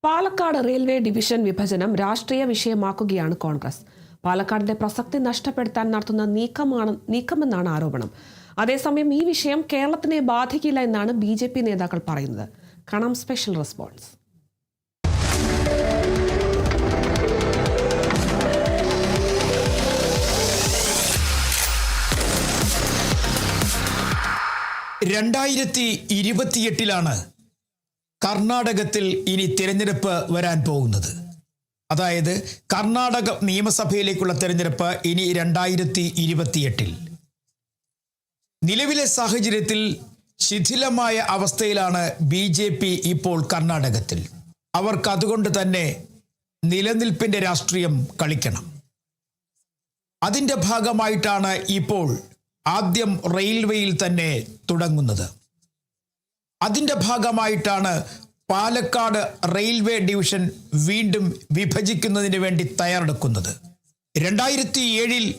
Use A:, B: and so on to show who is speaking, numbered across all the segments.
A: Palakkad railway division വിഭജനം രാഷ്ട്രീയ വിഷയമാക്കുകയാണ് കോൺഗ്രസ്. പാലക്കാടിന്റെ പ്രസക്തി നഷ്ടപ്പെടുത്താൻ നടത്തുന്ന നീക്കമെന്നാണ് ആരോപണം. അതേസമയം ഈ വിഷയം കേരളത്തിനെ ബാധിക്കില്ല എന്നാണ് BJP നേതാക്കൾ പറയുന്നത്. കാണാം സ്പെഷ്യൽ റെസ്പോൺസ്.
B: ലാണ് കർണാടകത്തിൽ ഇനി തിരഞ്ഞെടുപ്പ് വരാൻ പോകുന്നത്. അതായത് കർണാടക നിയമസഭയിലേക്കുള്ള തിരഞ്ഞെടുപ്പ് ഇനി 2028. നിലവിലെ സാഹചര്യത്തിൽ ശിഥിലമായ അവസ്ഥയിലാണ് BJP ഇപ്പോൾ കർണാടകത്തിൽ. അവർക്ക് അതുകൊണ്ട് തന്നെ നിലനിൽപ്പിന്റെ രാഷ്ട്രീയം കളിക്കണം. അതിൻ്റെ ഭാഗമായിട്ടാണ് ഇപ്പോൾ ആദ്യം റെയിൽവേയിൽ തന്നെ തുടങ്ങുന്നത്. അതിൻ്റെ ഭാഗമായിട്ടാണ് പാലക്കാട് റെയിൽവേ ഡിവിഷൻ വീണ്ടും വിഭജിക്കുന്നതിന് വേണ്ടി തയ്യാറെടുക്കുന്നത്. 2007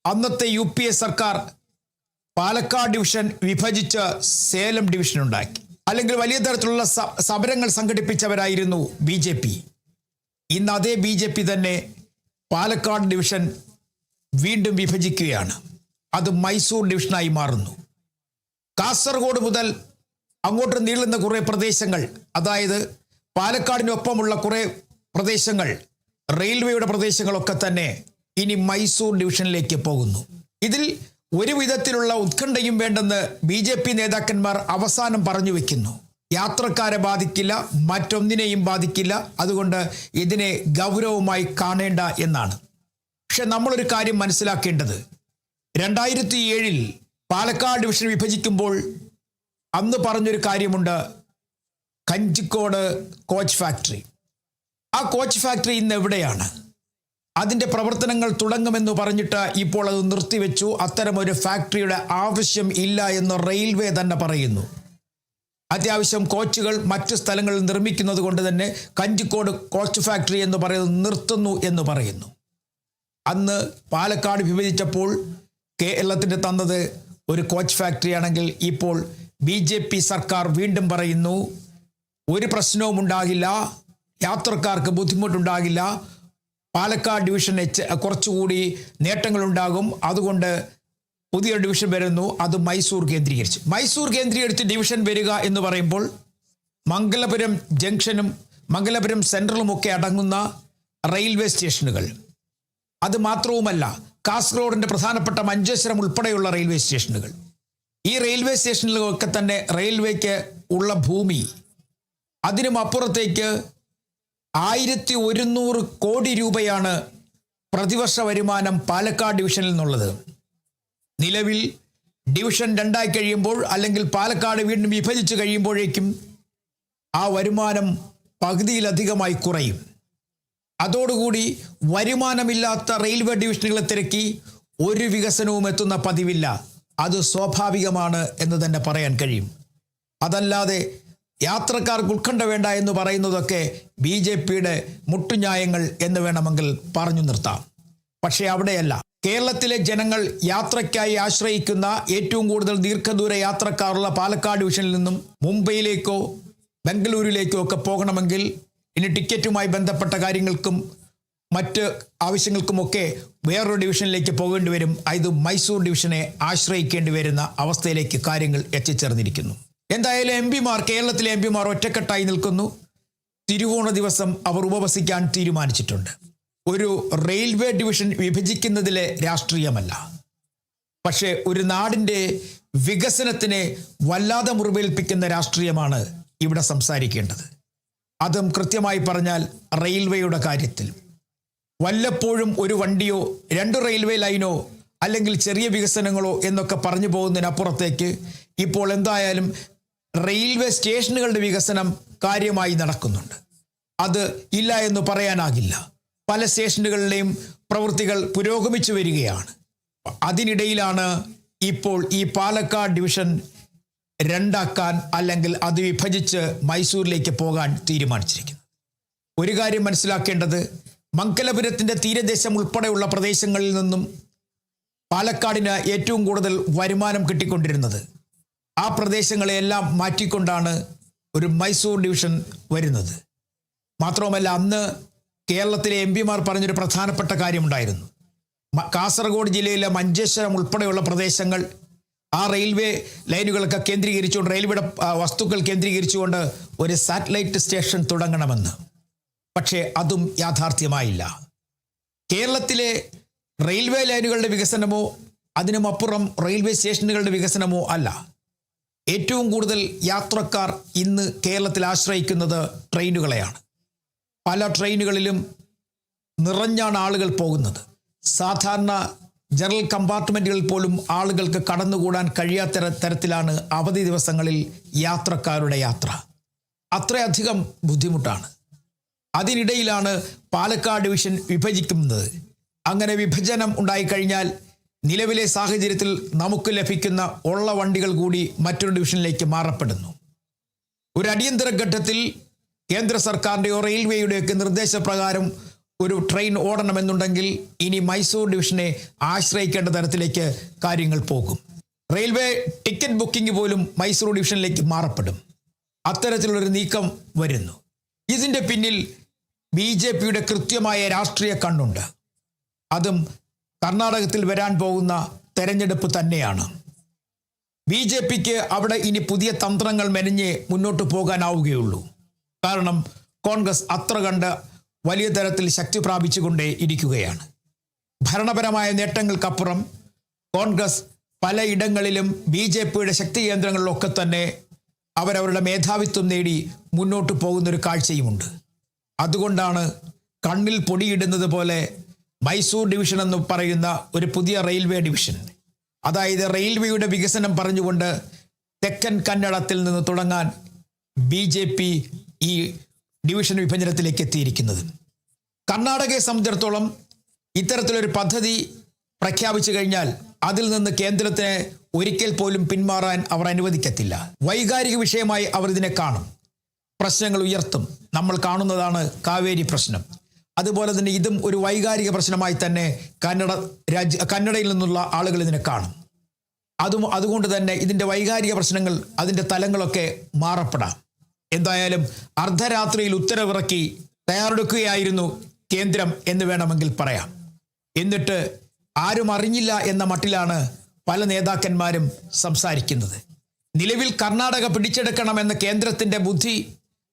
B: അന്നത്തെ UPA സർക്കാർ പാലക്കാട് ഡിവിഷൻ വിഭജിച്ച് സേലം ഡിവിഷൻ ഉണ്ടാക്കി. അല്ലെങ്കിൽ വലിയ തരത്തിലുള്ള സമരങ്ങൾ സംഘടിപ്പിച്ചവരായിരുന്നു BJP. ഇന്ന് അതേ BJP തന്നെ പാലക്കാട് ഡിവിഷൻ വീണ്ടും വിഭജിക്കുകയാണ്. അത് മൈസൂർ ഡിവിഷനായി മാറുന്നു. കാസർഗോഡ് മുതൽ അങ്ങോട്ട് നീളുന്ന കുറേ പ്രദേശങ്ങൾ, അതായത് പാലക്കാടിനൊപ്പമുള്ള കുറേ പ്രദേശങ്ങൾ, റെയിൽവേയുടെ പ്രദേശങ്ങളൊക്കെ തന്നെ ഇനി മൈസൂർ ഡിവിഷനിലേക്ക് പോകുന്നു. ഇതിൽ ഒരു വിധത്തിലുള്ള ഉത്കണ്ഠയും വേണ്ടെന്ന് BJP നേതാക്കന്മാർ അവസാനം പറഞ്ഞു വെക്കുന്നു. യാത്രക്കാരെ ബാധിക്കില്ല, മറ്റൊന്നിനെയും ബാധിക്കില്ല, അതുകൊണ്ട് ഇതിനെ ഗൗരവമായി കാണേണ്ട എന്നാണ്. പക്ഷെ നമ്മളൊരു കാര്യം മനസ്സിലാക്കേണ്ടത്, 2007 പാലക്കാട് ഡിവിഷൻ വിഭജിക്കുമ്പോൾ അന്ന് പറഞ്ഞൊരു കാര്യമുണ്ട്, കഞ്ചിക്കോട് കോച്ച് ഫാക്ടറി. ആ കോച്ച് ഫാക്ടറി ഇന്ന് എവിടെയാണ്? അതിൻ്റെ പ്രവർത്തനങ്ങൾ തുടങ്ങുമെന്ന് പറഞ്ഞിട്ട് ഇപ്പോൾ അത് നിർത്തിവെച്ചു. അത്തരമൊരു ഫാക്ടറിയുടെ ആവശ്യം ഇല്ല എന്ന് റെയിൽവേ തന്നെ പറയുന്നു. അത്യാവശ്യം കോച്ചുകൾ മറ്റു സ്ഥലങ്ങളിൽ നിർമ്മിക്കുന്നത് കൊണ്ട് തന്നെ കഞ്ചിക്കോട് കോച്ച് ഫാക്ടറി എന്ന് പറയുന്നത് നിർത്തുന്നു എന്ന് പറയുന്നു. അന്ന് പാലക്കാട് വിഭജിച്ചപ്പോൾ കേരളത്തിന് തന്നത് ഒരു കോച്ച് ഫാക്ടറി ആണെങ്കിൽ ഇപ്പോൾ BJP സർക്കാർ വീണ്ടും പറയുന്നു ഒരു പ്രശ്നവും ഉണ്ടാകില്ല, യാത്രക്കാർക്ക് ബുദ്ധിമുട്ടുണ്ടാകില്ല, പാലക്കാട് ഡിവിഷന് കുറച്ചുകൂടി നേട്ടങ്ങളുണ്ടാകും, അതുകൊണ്ട് പുതിയ ഡിവിഷൻ വരുന്നു, അത് മൈസൂർ കേന്ദ്രീകരിച്ച് ഡിവിഷൻ വരിക എന്ന് പറയുമ്പോൾ മംഗലപുരം ജംഗ്ഷനും മംഗലപുരം സെൻട്രലുമൊക്കെ അടങ്ങുന്ന റെയിൽവേ സ്റ്റേഷനുകൾ, അത് മാത്രവുമല്ല കാസർഗോഡിൻ്റെ പ്രധാനപ്പെട്ട മഞ്ചേശ്വരം ഉൾപ്പെടെയുള്ള റെയിൽവേ സ്റ്റേഷനുകൾ, ഈ റെയിൽവേ സ്റ്റേഷനിലൊക്കെ തന്നെ റെയിൽവേക്ക് ഉള്ള ഭൂമി, അതിനും അപ്പുറത്തേക്ക് 1100 കോടി രൂപയാണ് പ്രതിവർഷ വരുമാനം പാലക്കാട് ഡിവിഷനിൽ നിന്നുള്ളത്. നിലവിൽ ഡിവിഷൻ 2 കഴിയുമ്പോൾ അല്ലെങ്കിൽ പാലക്കാട് വീണ്ടും വിഭജിച്ച് കഴിയുമ്പോഴേക്കും ആ വരുമാനം പകുതിയിലധികമായി കുറയും. അതോടുകൂടി വരുമാനമില്ലാത്ത റെയിൽവേ ഡിവിഷനുകളെ തിരക്കി ഒരു വികസനവും എത്തുന്ന പതിവില്ല. അത് സ്വാഭാവികമാണ് എന്ന് തന്നെ പറയാൻ കഴിയും. അതല്ലാതെ യാത്രക്കാർക്ക് ഉത്കണ്ഠ വേണ്ട എന്ന് പറയുന്നതൊക്കെ BJPയുടെ മുട്ടുന്യായങ്ങൾ എന്ന് വേണമെങ്കിൽ പറഞ്ഞു നിർത്താം. പക്ഷേ അവിടെയല്ല. കേരളത്തിലെ ജനങ്ങൾ യാത്രയ്ക്കായി ആശ്രയിക്കുന്ന ഏറ്റവും കൂടുതൽ ദീർഘദൂര യാത്രക്കാരുള്ള പാലക്കാട് ഡിവിഷനിൽ നിന്നും മുംബൈയിലേക്കോ ബംഗളൂരുവിലേക്കോ ഒക്കെ പോകണമെങ്കിൽ ഇനി ടിക്കറ്റുമായി ബന്ധപ്പെട്ട കാര്യങ്ങൾക്കും മറ്റ് ആവശ്യങ്ങൾക്കുമൊക്കെ വേറൊരു ഡിവിഷനിലേക്ക് പോകേണ്ടി വരും. ഇത് മൈസൂർ ഡിവിഷനെ ആശ്രയിക്കേണ്ടി വരുന്ന അവസ്ഥയിലേക്ക് കാര്യങ്ങൾ എത്തിച്ചേർന്നിരിക്കുന്നു. എന്തായാലും കേരളത്തിലെ MP ഒറ്റക്കെട്ടായി നിൽക്കുന്നു. തിരുവോണ ദിവസം അവർ ഉപവസിക്കാൻ തീരുമാനിച്ചിട്ടുണ്ട്. ഒരു റെയിൽവേ ഡിവിഷൻ വിഭജിക്കുന്നതിലെ രാഷ്ട്രീയമല്ല, പക്ഷേ ഒരു നാടിൻ്റെ വികസനത്തിനെ വല്ലാതെ മുറിവേൽപ്പിക്കുന്ന രാഷ്ട്രീയമാണ് ഇവിടെ സംസാരിക്കേണ്ടത്. അതും കൃത്യമായി പറഞ്ഞാൽ റെയിൽവേയുടെ കാര്യത്തിൽ വല്ലപ്പോഴും ഒരു വണ്ടിയോ 2 റെയിൽവേ ലൈനോ അല്ലെങ്കിൽ ചെറിയ വികസനങ്ങളോ എന്നൊക്കെ പറഞ്ഞു പോകുന്നതിനപ്പുറത്തേക്ക് ഇപ്പോൾ എന്തായാലും റെയിൽവേ സ്റ്റേഷനുകളുടെ വികസനം കാര്യമായി നടക്കുന്നുണ്ട്. അത് ഇല്ല എന്ന് പറയാനാകില്ല. പല സ്റ്റേഷനുകളിലെയും പ്രവൃത്തികൾ പുരോഗമിച്ചു വരികയാണ്. അതിനിടയിലാണ് ഇപ്പോൾ ഈ പാലക്കാട് ഡിവിഷൻ 2 അല്ലെങ്കിൽ അത് വിഭജിച്ച് മൈസൂരിലേക്ക് പോകാൻ തീരുമാനിച്ചിരിക്കുന്നു. ഒരു കാര്യം മനസ്സിലാക്കേണ്ടത്, മംഗലപുരത്തിൻ്റെ തീരദേശം ഉൾപ്പെടെയുള്ള പ്രദേശങ്ങളിൽ നിന്നും പാലക്കാടിന് ഏറ്റവും കൂടുതൽ വരുമാനം കിട്ടിക്കൊണ്ടിരുന്നത്. ആ പ്രദേശങ്ങളെയെല്ലാം മാറ്റിക്കൊണ്ടാണ് ഒരു മൈസൂർ ഡിവിഷൻ വരുന്നത്. മാത്രവുമല്ല, അന്ന് കേരളത്തിലെ എംപിമാർ പറഞ്ഞൊരു പ്രധാനപ്പെട്ട കാര്യമുണ്ടായിരുന്നു. കാസർഗോഡ് ജില്ലയിലെ മഞ്ചേശ്വരം ഉൾപ്പെടെയുള്ള പ്രദേശങ്ങൾ ആ റെയിൽവേ ലൈനുകളൊക്കെ കേന്ദ്രീകരിച്ചുകൊണ്ട്, റെയിൽവേയുടെ വസ്തുക്കൾ കേന്ദ്രീകരിച്ചുകൊണ്ട് ഒരു സാറ്റലൈറ്റ് സ്റ്റേഷൻ തുടങ്ങണമെന്ന്. പക്ഷേ അതും യാഥാർത്ഥ്യമായില്ല. കേരളത്തിലെ റെയിൽവേ ലൈനുകളുടെ വികസനമോ അതിനുമപ്പുറം റെയിൽവേ സ്റ്റേഷനുകളുടെ വികസനമോ അല്ല. ഏറ്റവും കൂടുതൽ യാത്രക്കാർ ഇന്ന് കേരളത്തിൽ ആശ്രയിക്കുന്നത് ട്രെയിനുകളെയാണ്. പല ട്രെയിനുകളിലും നിറഞ്ഞാണ് ആളുകൾ പോകുന്നത്. സാധാരണ ജനറൽ കമ്പാർട്ട്മെൻറ്റുകളിൽ പോലും ആളുകൾക്ക് കടന്നുകൂടാൻ കഴിയാത്ത തരത്തിലാണ് അവധി ദിവസങ്ങളിൽ യാത്രക്കാരുടെ യാത്ര. അത്രയധികം ബുദ്ധിമുട്ടാണ്. അതിനിടയിലാണ് പാലക്കാട് ഡിവിഷൻ വിഭജിക്കുന്നത്. അങ്ങനെ വിഭജനം ഉണ്ടായിക്കഴിഞ്ഞാൽ നിലവിലെ സാഹചര്യത്തിൽ നമുക്ക് ലഭിക്കുന്ന ഉള്ള വണ്ടികൾ കൂടി മറ്റൊരു ഡിവിഷനിലേക്ക് മാറപ്പെടുന്നു. ഒരു അടിയന്തര ഘട്ടത്തിൽ കേന്ദ്ര സർക്കാരിൻ്റെയോ റെയിൽവേയുടെയൊക്കെ നിർദ്ദേശപ്രകാരം ഒരു ട്രെയിൻ ഓടണമെന്നുണ്ടെങ്കിൽ ഇനി മൈസൂർ ഡിവിഷനെ ആശ്രയിക്കേണ്ട തരത്തിലേക്ക് കാര്യങ്ങൾ പോകും. റെയിൽവേ ടിക്കറ്റ് ബുക്കിംഗ് പോലും മൈസൂർ ഡിവിഷനിലേക്ക് മാറപ്പെടും. അത്തരത്തിലുള്ളൊരു നീക്കം വരുന്നു. ഇതിൻ്റെ പിന്നിൽ BJPയുടെ കൃത്യമായ രാഷ്ട്രീയ കണ്ണുണ്ട്. അതും കർണാടകത്തിൽ വരാൻ പോകുന്ന തെരഞ്ഞെടുപ്പ് തന്നെയാണ്. BJPക്ക് അവിടെ ഇനി പുതിയ തന്ത്രങ്ങൾ മെനഞ്ഞ് മുന്നോട്ട് പോകാനാവുകയുള്ളൂ. കാരണം കോൺഗ്രസ് അത്ര കണ്ട് വലിയ തരത്തിൽ ശക്തി പ്രാപിച്ചുകൊണ്ടേ ഇരിക്കുകയാണ്. ഭരണപരമായ നേട്ടങ്ങൾക്കപ്പുറം കോൺഗ്രസ് പലയിടങ്ങളിലും BJPയുടെ ശക്തി കേന്ദ്രങ്ങളിലൊക്കെ തന്നെ അവരവരുടെ മേധാവിത്വം നേടി മുന്നോട്ട് പോകുന്നൊരു കാഴ്ചയുമുണ്ട്. അതുകൊണ്ടാണ് കണ്ണിൽ പൊടിയിടുന്നത് പോലെ മൈസൂർ ഡിവിഷൻ എന്ന് പറയുന്ന ഒരു പുതിയ റെയിൽവേ ഡിവിഷൻ, അതായത് റെയിൽവേയുടെ വികസനം പറഞ്ഞുകൊണ്ട് തെക്കൻ കന്നഡത്തിൽ നിന്ന് തുടങ്ങാൻ BJP ഈ ഡിവിഷൻ വിഭജനത്തിലേക്ക് എത്തിയിരിക്കുന്നത്. കർണാടകയെ സംബന്ധിച്ചിടത്തോളം ഇത്തരത്തിലൊരു പദ്ധതി പ്രഖ്യാപിച്ചു കഴിഞ്ഞാൽ അതിൽ നിന്ന് കേന്ദ്രത്തിന് ഒരിക്കൽ പോലും പിന്മാറാൻ അവർ അനുവദിക്കത്തില്ല. വൈകാരിക വിഷയമായി അവർ ഇതിനെ കാണും, പ്രശ്നങ്ങൾ ഉയർത്തും. നമ്മൾ കാണുന്നതാണ് കാവേരി പ്രശ്നം. അതുപോലെ തന്നെ ഇതും ഒരു വൈകാരിക പ്രശ്നമായി തന്നെ കന്നഡയിൽ നിന്നുള്ള ആളുകൾ ഇതിനെ കാണും. അതുകൊണ്ട് തന്നെ ഇതിൻ്റെ വൈകാരിക പ്രശ്നങ്ങൾ, അതിൻ്റെ തലങ്ങളൊക്കെ മാറപ്പെടാം. എന്തായാലും അർദ്ധരാത്രിയിൽ ഉത്തരവിറക്കി തയ്യാറെടുക്കുകയായിരുന്നു കേന്ദ്രം എന്ന് വേണമെങ്കിൽ പറയാം. എന്നിട്ട് ആരും അറിഞ്ഞില്ല എന്ന മട്ടിലാണ് പല നേതാക്കന്മാരും സംസാരിക്കുന്നത്. നിലവിൽ കർണാടക പിടിച്ചെടുക്കണമെന്ന കേന്ദ്രത്തിൻ്റെ ബുദ്ധി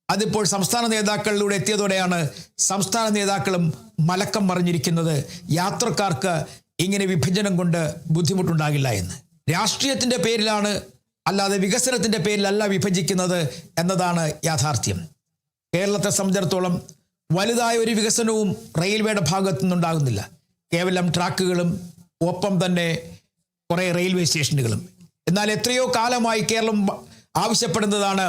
B: അതിപ്പോൾ സംസ്ഥാന നേതാക്കളിലൂടെ എത്തിയതോടെയാണ് സംസ്ഥാന നേതാക്കളും മലക്കം മറിഞ്ഞിരിക്കുന്നത്. യാത്രക്കാർക്ക് ഇങ്ങനെ വിഭജനം കൊണ്ട് ബുദ്ധിമുട്ടുണ്ടാകില്ല എന്ന്. രാഷ്ട്രീയത്തിൻ്റെ പേരിലാണ്, അല്ലാതെ വികസനത്തിൻ്റെ പേരിലല്ല വിഭജിക്കുന്നത് എന്നതാണ് യാഥാർത്ഥ്യം. കേരളത്തെ സംബന്ധിച്ചിടത്തോളം വലുതായ ഒരു വികസനവും റെയിൽവേയുടെ ഭാഗത്തു നിന്നുണ്ടാകുന്നില്ല. കേവലം ട്രാക്കുകളും ഒപ്പം തന്നെ കുറേ റെയിൽവേ സ്റ്റേഷനുകളും. എന്നാൽ എത്രയോ കാലമായി കേരളം ആവശ്യപ്പെടുന്നതാണ്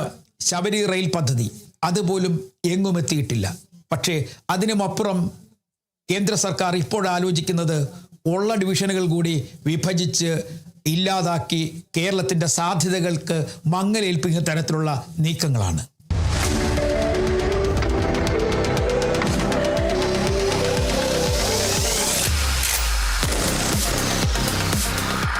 B: ശബരി റെയിൽ പദ്ധതി. അതുപോലും എങ്ങും എത്തിയിട്ടില്ല. പക്ഷേ അതിനുമപ്പുറം കേന്ദ്ര സർക്കാർ ഇപ്പോൾ ആലോചിക്കുന്നത് ഉള്ള ഡിവിഷനുകൾ കൂടി വിഭജിച്ച് ഇല്ലാതാക്കി കേരളത്തിൻ്റെ സാധ്യതകൾക്ക് മങ്ങലേൽപ്പിക്കുന്ന തരത്തിലുള്ള നീക്കങ്ങളാണ്.